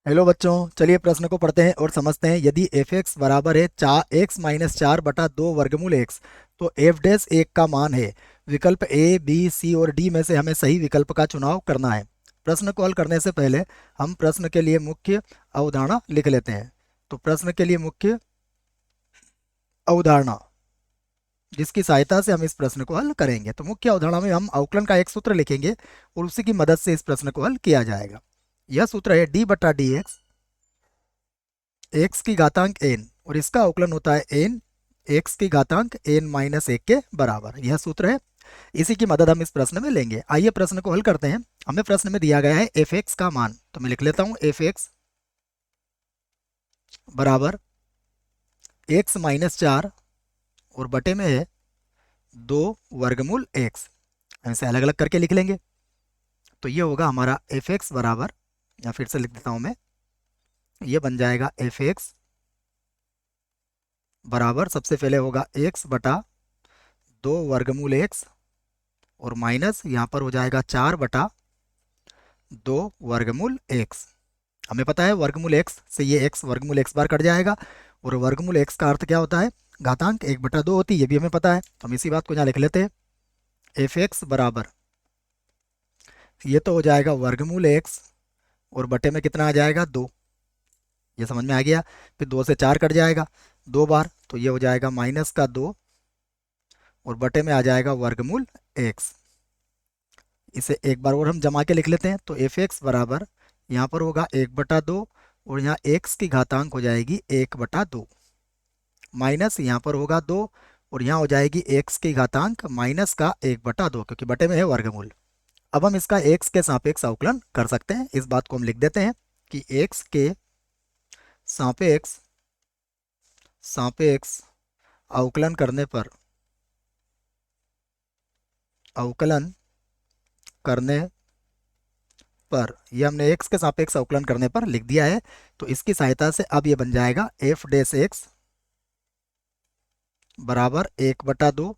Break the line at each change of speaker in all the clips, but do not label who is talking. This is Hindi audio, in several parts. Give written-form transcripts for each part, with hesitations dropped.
हेलो बच्चों, चलिए प्रश्न को पढ़ते हैं और समझते हैं। यदि एफ एक्स बराबर है एक्स माइनस 4/2 वर्गमूल एक्स, तो एफ डैश एक का मान है। विकल्प ए, बी, सी और डी में से हमें सही विकल्प का चुनाव करना है। प्रश्न को हल करने से पहले हम प्रश्न के लिए मुख्य अवधारणा लिख लेते हैं। तो प्रश्न के लिए मुख्य अवधारणा जिसकी सहायता से हम इस प्रश्न को हल करेंगे, तो मुख्य अवधारणा में हम अवकलन का एक सूत्र लिखेंगे और उसी की मदद से इस प्रश्न को हल किया जाएगा। यह सूत्र है डी बटा डी एक्स एक्स की घातांक एन, और इसका अवकलन होता है एन एक्स की घातांक एन माइनस एक के बराबर। यह सूत्र है, इसी की मदद हम इस प्रश्न में लेंगे। आइए प्रश्न को हल करते हैं। हमें प्रश्न में दिया गया है एफ एक्स का मान, तो मैं लिख लेता हूं एफ एक्स बराबर एक्स माइनस 4 और बटे में है 2 वर्गमूल एक्स। हम इसे अलग अलग करके लिख लेंगे। तो ये होगा हमारा एफ एक्स बराबर, या फिर से लिख देता हूं मैं, ये बन जाएगा एफ एक्स बराबर, सबसे पहले होगा एक्स बटा 2 वर्गमूल एक्स और माइनस यहाँ पर हो जाएगा 4/2 वर्गमूल एक्स। हमें पता है वर्गमूल एक्स से ये एक्स वर्गमूल एक्स बार कट जाएगा, और वर्गमूल एक्स का अर्थ क्या होता है, घातांक 1/2 होती है, ये भी हमें पता है। तो हम इसी बात को यहाँ लिख लेते हैं। एफ एक्स बराबर ये तो हो जाएगा वर्गमूल एक्स और बटे में कितना आ जाएगा 2। ये समझ में आ गया। फिर 2 से 4 कट जाएगा 2 बार, तो ये हो जाएगा माइनस का 2 और बटे में आ जाएगा वर्गमूल एक्स। इसे एक बार और हम जमा के लिख लेते हैं। तो एफ एक्स बराबर यहाँ पर होगा 1/2 और यहाँ एक्स की घातांक हो जाएगी 1/2 माइनस यहाँ पर होगा 2 और यहाँ हो जाएगी एक्स की घातांक माइनस का 1/2, क्योंकि बटे में है वर्गमूल। अब हम इसका एक्स के सापेक्ष अवकलन कर सकते हैं। इस बात को हम लिख देते हैं कि एक्स के सापेक्ष सापेक्ष अवकलन करने पर अवकलन करने पर यह हमने एक्स के सापेक्ष अवकलन करने पर लिख दिया है। तो इसकी सहायता से अब ये बन जाएगा एफ डैश एक्स बराबर 1/2,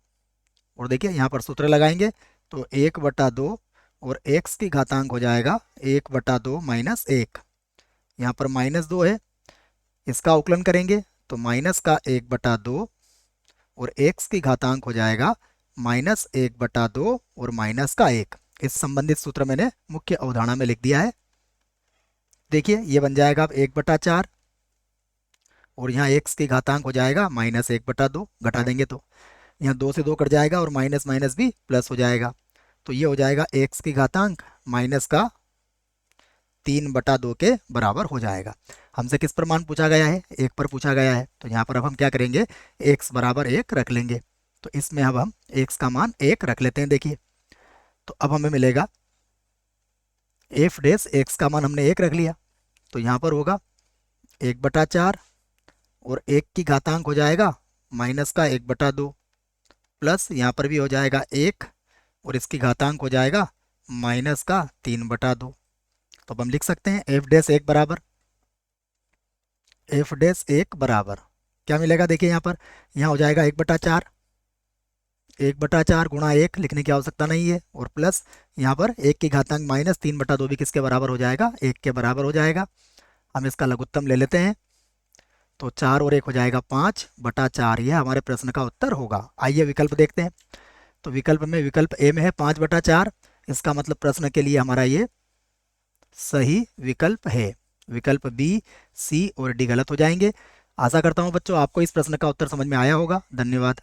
और देखिए यहाँ पर सूत्र लगाएंगे तो 1/2 और एक्स की घातांक हो जाएगा 1/2 माइनस 1। यहाँ पर -2 है, इसका अवकलन करेंगे तो माइनस का 1/2 और एक्स की घातांक हो जाएगा -1/2 और माइनस का 1। इस संबंधित सूत्र मैंने मुख्य अवधारणा में लिख दिया है। देखिए ये बन जाएगा अब 1/4 और यहाँ एक्स की घातांक हो जाएगा -1/2, घटा देंगे तो यहाँ 2 से 2 कट जाएगा और माइनस माइनस भी प्लस हो जाएगा। तो ये हो जाएगा एक्स की घातांक माइनस का 3/2 के बराबर हो जाएगा। हमसे किस पर मान पूछा गया है, एक पर पूछा गया है। तो यहाँ पर अब हम क्या करेंगे, एक्स बराबर 1 रख लेंगे। तो इसमें अब हम एक्स का मान 1 रख लेते हैं। देखिए तो अब हमें मिलेगा एफ डैश एक्स का मान हमने 1 रख लिया, तो यहाँ पर होगा 1/4 और 1 की घातांक हो जाएगा माइनस का 1/2 प्लस यहाँ पर भी हो जाएगा 1 और इसकी घातांक हो जाएगा माइनस का 3/2। तो अब हम लिख सकते हैं एफ डैश 1 बराबर क्या मिलेगा। देखिए यहाँ पर यहाँ हो जाएगा 1/4, 1/4 गुणा 1 लिखने की आवश्यकता नहीं है, और प्लस यहाँ पर 1 की घातांक माइनस 3/2 भी किसके बराबर हो जाएगा, 1 के बराबर हो जाएगा। हम इसका लघुत्तम ले लेते हैं, तो 4 और 1 हो जाएगा 5/4। यह हमारे प्रश्न का उत्तर होगा। आइए विकल्प देखते हैं। तो विकल्प ए में है 5/4, इसका मतलब प्रश्न के लिए हमारा ये सही विकल्प है। विकल्प बी, सी और डी गलत हो जाएंगे। आशा करता हूँ बच्चों आपको इस प्रश्न का उत्तर समझ में आया होगा। धन्यवाद।